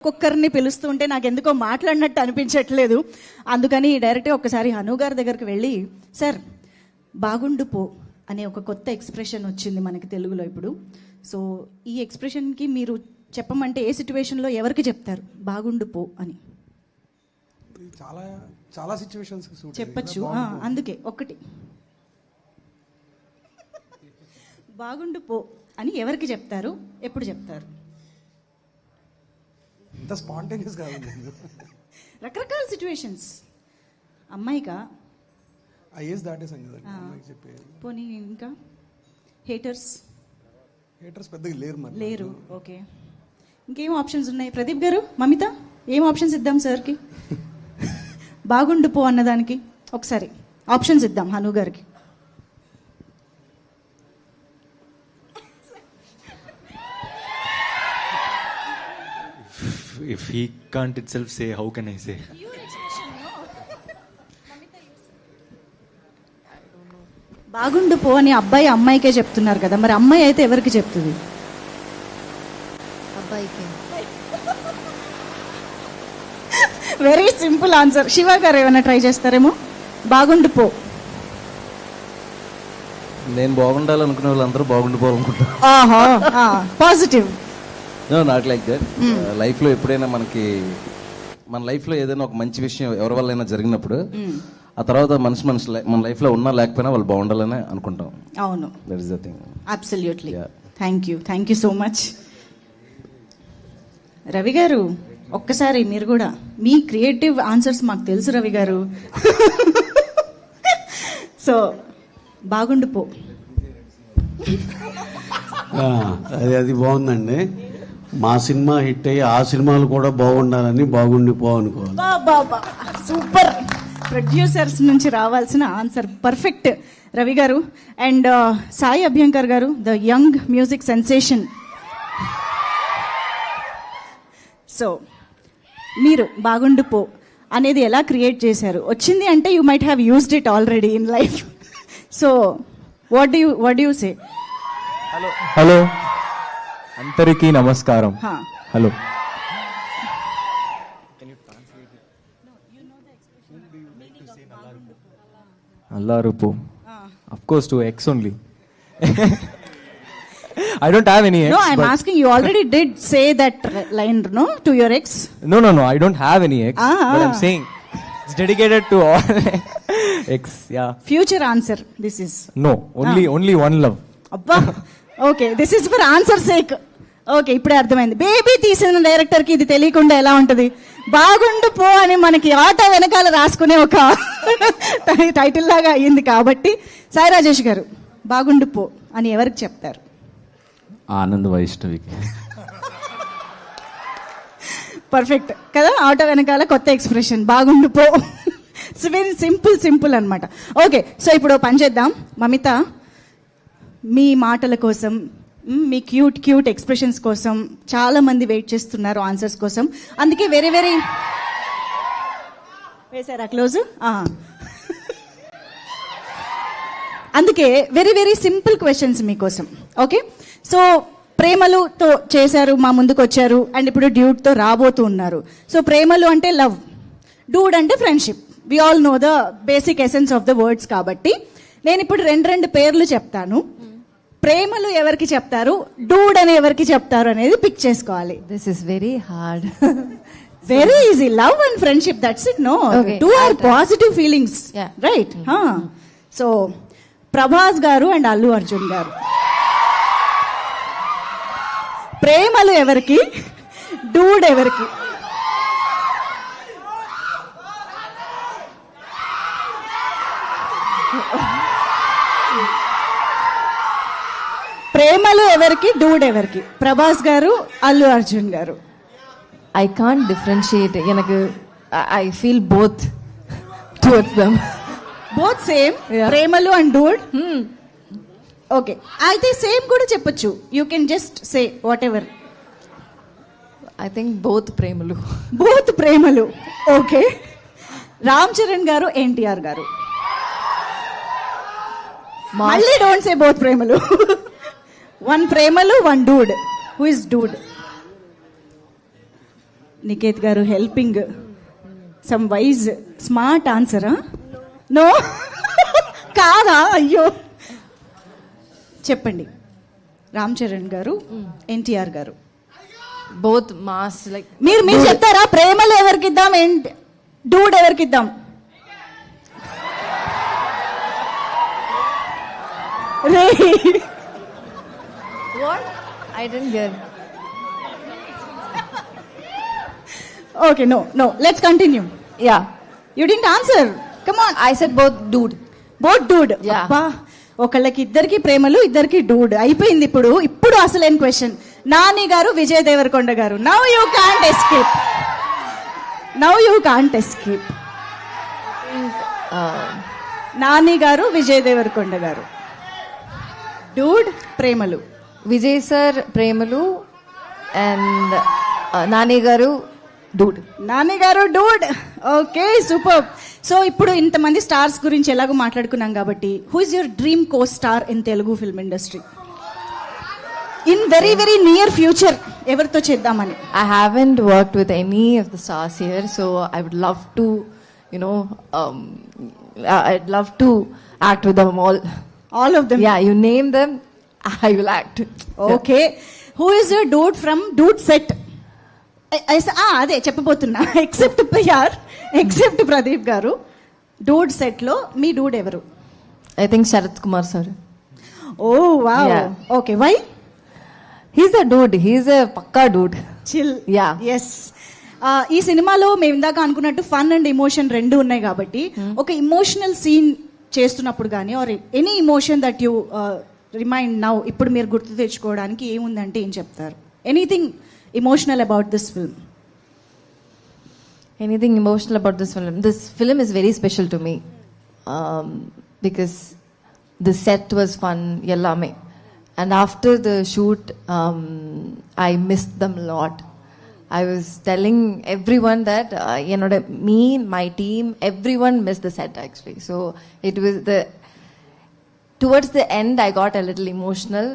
ఒక్కొక్కరిని పిలుస్తూ ఉంటే నాకు ఎందుకో మాట్లాడినట్టు అనిపించట్లేదు. అందుకని డైరెక్ట్గా ఒక్కసారి హను గారి దగ్గరికి వెళ్ళి, సార్ బాగుండు పో అనే ఒక కొత్త ఎక్స్ప్రెషన్ వచ్చింది మనకి తెలుగులో ఇప్పుడు. సో ఈ ఎక్స్ప్రెషన్కి మీరు చెప్పమంటే ఏ సిచ్యువేషన్లో ఎవరికి చెప్తారు బాగుండు పో అని? చాలా చాలా సిచ్యువేషన్స్ చెప్పచ్చు. అందుకే ఒకటి బాగుండు పో అని ఎవరికి చెప్తారు, ఎప్పుడు చెప్తారు? ఇంత స్పాంటేనియస్ కాదు, రకరకాల సిచ్యువేషన్స్. అమ్మాయిగా ఆ ఏజ్ దాటేసాం కదా అమ్మాయికి చెప్పేది. పోనీ ఇంకా హేటర్స్ పెద్దగా లేరు. ఓకే, ఇంకేం ఆప్షన్స్ ఉన్నాయి? ప్రదీప్ గారు, మమిత, ఏం ఆప్షన్స్ ఇద్దాం సార్కి బాగుండు పో అన్నదానికి? ఒకసారి ఆప్షన్స్ ఇద్దాం హను గారికి. If he can't itself say, how can I say? బాగుండు పో అని అబ్బాయి అమ్మాయికే చెప్తున్నారు కదా, మరి అమ్మాయి అయితే ఎవరికి చెప్తుంది? అబ్బాయికి. Very simple answer. శివ గారు ఏమైనా ట్రై చేస్తారేమో? బాగుండు పో. నేను బాగుండాలనుకునే వాళ్ళందరూ బాగుండిపోవాలనుకుంటారు. పాజిటివ్. Not like that. లైఫ్లో ఎప్పుడైనా మన లైఫ్లో ఏదైనా ఒక మంచి విషయం ఎవరి వల్ల అయినా జరిగినప్పుడు ఆ తర్వాత మన లైఫ్లో ఉన్నా లేకపోయినా వాళ్ళు బాగుండాలని అనుకుంటాం. అవును, that is the thing. Absolutely. Thank you so much. Ravi గారు, ఒక్కసారి మీరు కూడా మీ క్రియేటివ్ ఆన్సర్స్ మాకు తెలుసు రవి గారు. సో బాగుండు పో. అది బాగుందండి. మా సినిమా హిట్ అయ్యి ఆ సినిమాలు కూడా బాగుండాలని బాగుండిపో అనుకోవాలి. సూపర్. ప్రొడ్యూసర్స్ నుంచి రావాల్సిన ఆన్సర్ పర్ఫెక్ట్ రవి గారు. అండ్ సాయి అభ్యంకర్ గారు, the young music sensation. So మీరు బాగుండు పో అనేది ఎలా క్రియేట్ చేశారు? వచ్చింది అంటే you might have used it already in life. So what do you say? Hello అందరికీ నమస్కారం. Hello. అల్లారుపు. Of course to X only. I don't have any ex. No, I'm asking, you already did say that line, no, to your ex? No, I don't have any ex. But I'm saying it's dedicated to all ex. Yeah. Future answer this is. No, only one love. అబ్బా, okay, this is for answer sake. Okay, ఇప్పుడే అర్థమైంది. Baby తీసిన డైరెక్టర్కి ఇది తెలియకుండా ఎలా ఉంటుంది? బాగుండు పో అని మనకి ఆటో వెనకాల రాసుకునే ఒక టైటిల్ లాగా అయ్యింది. కాబట్టి సాయి రాజేష్ గారు, బాగుండు పో అని ఎవరికి చెప్తారు? ఆనంద్ వైష్ణవికి. పర్ఫెక్ట్ కదా, ఆటో వెనకాల కొత్త ఎక్స్ప్రెషన్ బాగుండు పో. వెరీ సింపుల్ అనమాట. ఓకే, సో ఇప్పుడు పని చేద్దాం. మమిత, మీ మాటల కోసం, మీ క్యూట్ ఎక్స్ప్రెషన్స్ కోసం చాలా మంది వెయిట్ చేస్తున్నారు ఆన్సర్స్ కోసం. అందుకే వెరీ వేసారా క్లోజ్? అందుకే వెరీ సింపుల్ క్వశ్చన్స్ మీకోసం. ఓకే, సో ప్రేమలుతో చేశారు, మా ముందుకు వచ్చారు, అండ్ ఇప్పుడు డ్యూట్తో రాబోతూ ఉన్నారు. సో ప్రేమలు అంటే లవ్, డూడ్ అంటే friendship. We all know the basic essence of the words. కాబట్టి నేను ఇప్పుడు రెండు పేర్లు చెప్తాను. ప్రేమలు ఎవరికి చెప్తారు, డూడ్ అని ఎవరికి చెప్తారు అనేది పిక్ చేసుకోవాలి. This is very hard. Very easy. Love and friendship, that's it. No, two are positive feelings, right? So Prabhas garu and Allu Arjun గారు, ప్రేమలు ఎవరికి, డూడ్ ఎవరికి? ప్రేమలు ఎవరికి, డూడ్ ఎవరికి? ప్రభాస్ గారు, అల్లు అర్జున్ గారు. I can't differentiate. எனக்கு I feel both towards them. Both same. Premalu and dude. Okay, అయితే సేమ్ కూడా చెప్పొచ్చు. You can just say whatever. I think both Premalu. Okay, Ram Charan గారు, ఎన్టీఆర్ గారు. మళ్ళీ don't say both Premalu. One Premalu, one dude. Who is dude? Niketh గారు helping some wise smart ఆన్సరా no కాదా అయ్యో చెప్పండి రామ్ చరణ్ గారు ఎన్టీఆర్ గారు బోత్ మాస్ లైక్ మీరు చెప్తారా ప్రేమలు ఎవరికి ఇద్దాం డూడ్ ఎవరికి ఇద్దాం రే what I didn't get. Okay no let's continue Yeah, you didn't answer come on I said both dude. Both dude Yeah. అబ్బా ఒకళ్ళకి ఇద్దరికి ప్రేమలు ఇద్దరికి డూడ్ అయిపోయింది ఇప్పుడు అసలైన క్వశ్చన్ నాని గారు విజయ్ దేవరకొండ గారు now you can't escape Nani గారు విజయ్ దేవరకొండ గారు డూడ్ ప్రేమలు Vijay sir Premalu and Nani garu dude. Nani గారు డూడ్ ఓకే సూపర్ సో ఇప్పుడు ఇంతమంది స్టార్స్ గురించి ఎలాగో మాట్లాడుకున్నాం కాబట్టి who is your dream co star in Telugu film industry in very very near future ఎవరితో చేద్దామని I haven't worked with any of the stars here, so I would love to, I'd love to act with them all. All of them Yeah, you name them, I will act. Okay who is your dude from dude set అదే చెప్పబోతున్నా except except Pradeep garu dude set లో మీ dude ఎవరు I think Sharath Kumar sir. Oh wow Yeah. Okay why He's a dude. He's a pakka dude. Chill Yeah. Yes ఈ సినిమాలో మేము ఇందాక అనుకున్నట్టు ఫన్ అండ్ ఎమోషన్ రెండు ఉన్నాయి కాబట్టి ఒక ఇమోషనల్ సీన్ చేస్తున్నప్పుడు కానీ are any emotion that you remind now ఇప్పుడు మీరు గుర్తు తెచ్చుకోవడానికి ఏముందంటే ఏం చెప్తారు anything emotional about this film Anything emotional about this film? This film is very special to me because the set was fun, yellame. And after the shoot, I missed them a lot. I was telling everyone that, me, my team, everyone missed the set actually. So it was towards the end, I got a little emotional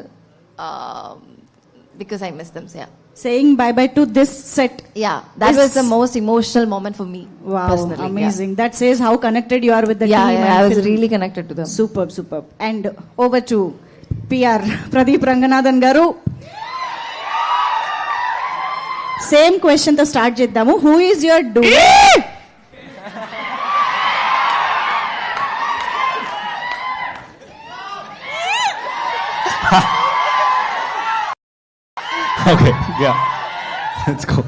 because I missed them. So yeah. Saying by by to this set Yeah, that Yes. was the most emotional moment for me personally. yeah. Amazing that says how connected you are with the Yeah, team I was really connected to them. Super and over to PR Pradeep Ranganathan garu same question తో start చేద్దాము who is your do Okay, yeah. Let's go.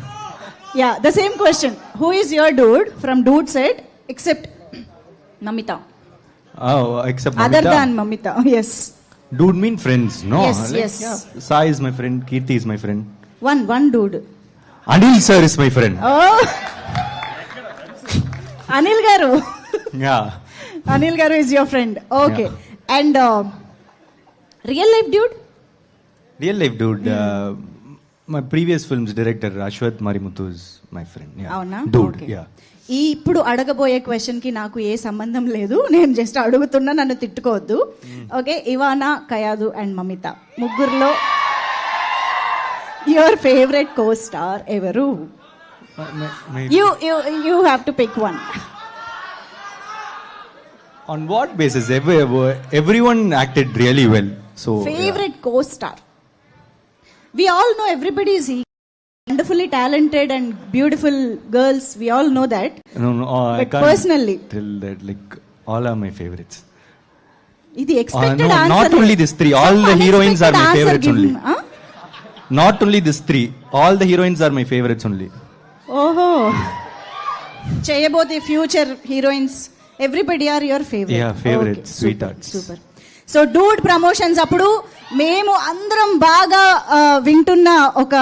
Yeah the same question who is your dude from dude set except Mamitha Oh, except other Mamita. Than Mamitha yes Dude mean friends, no? Yes, yes. Yeah. Sai is my friend, Kirti is my friend. One Dude Anil sir is my friend. ఓ అనిల్ గారు Yeah. Anil గారు is your friend okay and real life dude Real life dude. My previous film's director, Ashwath Marimuthu is my friend. Yeah. అవునా Dude, Okay. yeah. ఈ ఇప్పుడు అడగబోయే question కి నాకు ఏ సంబంధం లేదు నేను జస్ట్ అడుగుతున్నా నన్ను తిట్టుకోవద్దు ఓకే ఇవానా కయాదు అండ్ మమిత ముగ్గురులో యువర్ ఫేవరెట్ కో స్టార్ ఎవరు My- you have to pick one on what basis? Everyone acted really well. So, favourite co star we all know everybody is wonderfully talented and beautiful girls we all know that yeah. No, I But can't personally? tell that. Like, all are my favorites. ఇది expected no, answer not only these three, all the heroines are my favorites only. Not only these three, all the heroines are my favorites only. ఓహో చేయబోతే future heroines everybody are your favourite Yeah, favorites, sweethearts. Super so dude promotions అప్పుడు మేము అందరం బాగా వింటున్న ఒక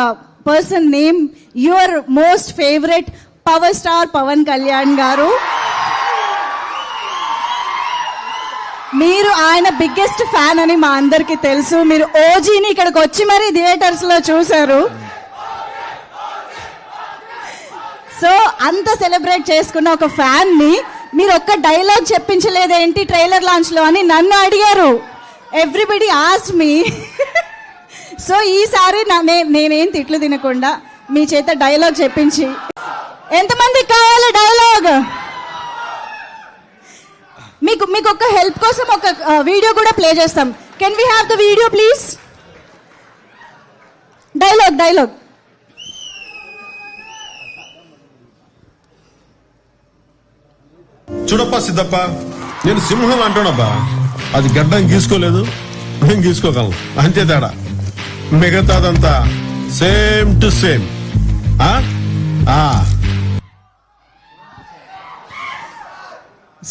person name your most favourite power star Pawan Kalyan గారు మీరు ఆయన బిగ్గెస్ట్ ఫ్యాన్ అని మా అందరికి తెలుసు మీరు ఓజీని ఇక్కడికి వచ్చి మరి థియేటర్స్ లో చూశారు సో అంత సెలబ్రేట్ చేసుకున్న ఒక ఫ్యాన్ ని మీరు ఒక్క డైలాగ్ చెప్పించలేదేంటి ట్రైలర్ లాంచ్ లో అని నన్ను అడిగారు ఎవ్రీబడి ఆస్క్ మీ సో ఈసారి నేనేం తిట్లు తినకుండా మీ చేత డైలాగ్ చెప్పించి ఎంతమందికి కావాలి డైలాగ్? మీకు ఒక హెల్ప్ కోసం ఒక వీడియో కూడా ప్లే చేస్తాం. Can we have the video please? Dialogue. చూడప్పా సిద్ధప్ప, నేను సింహం అంటానబ్బా. అది గడ్డం గీసుకోలేదు, నేను గీసుకోగలను, అంతే తేడా. మిగతాదంతా same to same.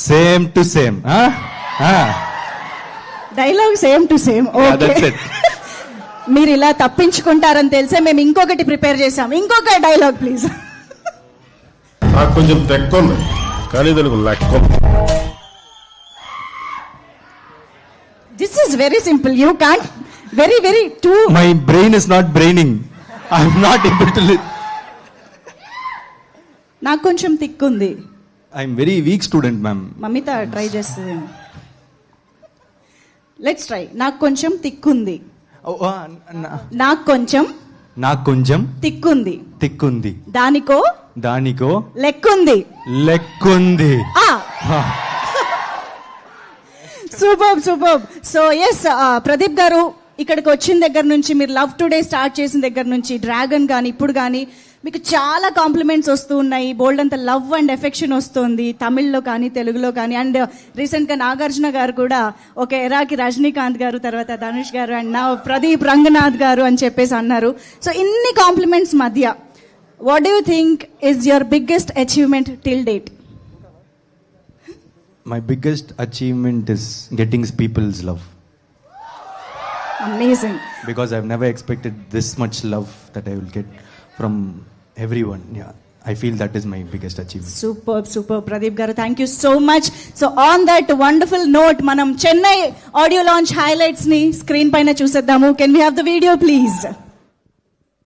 Same to same. Dialogue same to same. Okay, మీరు ఇలా తప్పించుకుంటారని తెలిసే మేము ఇంకొకటి ప్రిపేర్ చేసాం. ఇంకొక డైలాగ్ ప్లీజ్. నాకు కొంచెం తెక్కుంది, కానీ దానికి లెక్క. This is very simple. You can't very too. My brain is not braining. I'm not able to live. నాకు కొంచెం తిక్కుంది. I'm very weak student ma'am. Mamitha try చేస్తుంది. Let's try. నాకు కొంచెం తిక్కుంది. నాకు కొంచెం తిక్కుంది. దానికో లెక్కుంది. సూపర్. సో ఎస్, ప్రదీప్ గారు ఇక్కడికి వచ్చిన దగ్గర నుంచి, మీరు లవ్ టుడే స్టార్ట్ చేసిన దగ్గర నుంచి, డ్రాగన్ కానీ ఇప్పుడు కానీ మీకు చాలా కాంప్లిమెంట్స్ వస్తూ ఉన్నాయి. బోల్డ్ అంత లవ్ అండ్ ఎఫెక్షన్ వస్తుంది, తమిళ్లో కానీ తెలుగులో కానీ. అండ్ రీసెంట్గా నాగార్జున గారు కూడా ఒక ఎరాకి రజనీకాంత్ గారు, తర్వాత ధనుష్ గారు, అండ్ నా ప్రదీప్ రంగనాథ్ గారు అని చెప్పేసి అన్నారు. సో ఇన్ని కాంప్లిమెంట్స్ మధ్య what do you think is your biggest achievement till date? My biggest achievement is getting people's love. Amazing. Because I've never expected this much love that I will get from everyone. Yeah, I feel that is my biggest achievement. Super, Pradeep garu. Thank you so much. So on that wonderful note, manam Chennai audio launch highlights ni screen paina chuseddamu. Can we have the video please?